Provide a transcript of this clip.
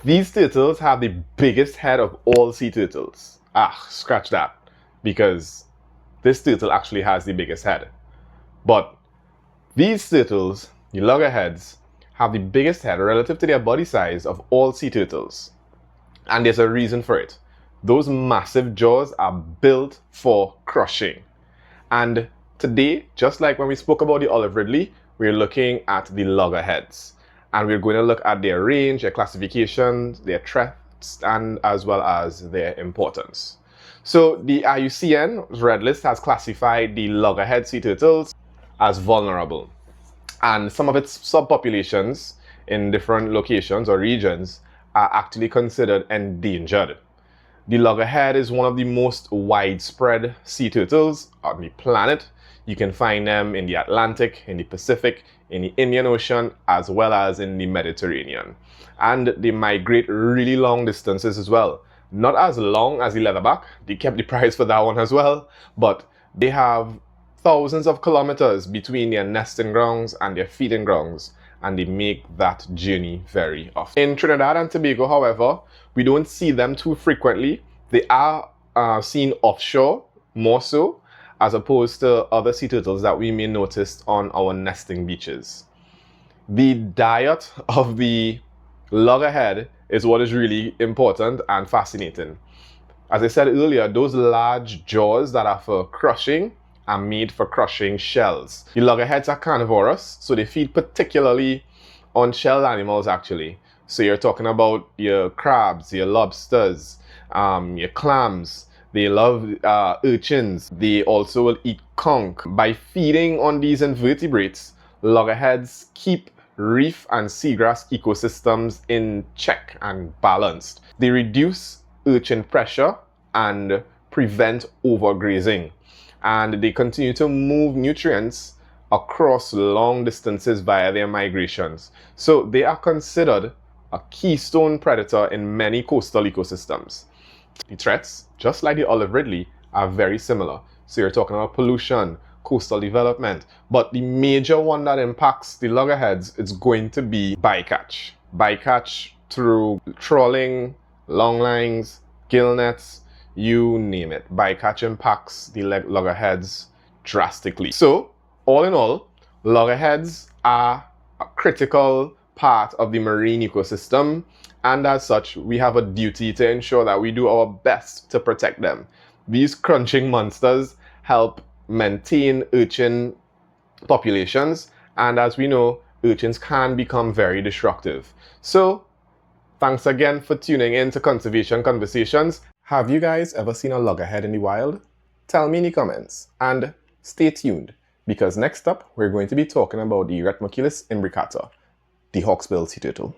These turtles have the biggest head of all sea turtles. Scratch that, because this turtle actually has the biggest head. But these turtles, the loggerheads, have the biggest head relative to their body size of all sea turtles. And there's a reason for it. Those massive jaws are built for crushing. And today, just like when we spoke about the olive ridley, we're looking at the loggerheads. And we're going to look at their range, their classifications, their threats, and as well as their importance. So the IUCN Red List has classified the loggerhead sea turtles as vulnerable. And some of its subpopulations in different locations or regions are actually considered endangered. The loggerhead is one of the most widespread sea turtles on the planet. You can find them in the Atlantic, in the Pacific, in the Indian Ocean, as well as in the Mediterranean. And they migrate really long distances as well. Not as long as the leatherback. They kept the price for that one as well. But they have thousands of kilometers between their nesting grounds and their feeding grounds. And they make that journey very often. In Trinidad and Tobago, however, we don't see them too frequently. They are seen offshore more so, as opposed to other sea turtles that we may notice on our nesting beaches. The diet of the loggerhead is what is really important and fascinating. As I said earlier, those large jaws that are for crushing are made for crushing shells. The loggerheads are carnivorous, so they feed particularly on shelled animals actually. So you're talking about your crabs, your lobsters, your clams. They love urchins. They also will eat conch. By feeding on these invertebrates, loggerheads keep reef and seagrass ecosystems in check and balanced. They reduce urchin pressure and prevent overgrazing. And they continue to move nutrients across long distances via their migrations. So they are considered a keystone predator in many coastal ecosystems. The threats, just like the olive ridley, are very similar. So you're talking about pollution, coastal development, but the major one that impacts the loggerheads is going to be bycatch. Bycatch through trawling, long lines, gill nets, you name it. Bycatch impacts the loggerheads drastically. So, all in all, loggerheads are a critical part of the marine ecosystem, and as such, we have a duty to ensure that we do our best to protect them. These crunching monsters help maintain urchin populations, and as we know, urchins can become very destructive. So, thanks again for tuning in to Conservation Conversations. Have you guys ever seen a loggerhead in the wild? Tell me in the comments, and stay tuned, because next up, we're going to be talking about the Retmoculus imbricata, the hawksbill sea turtle.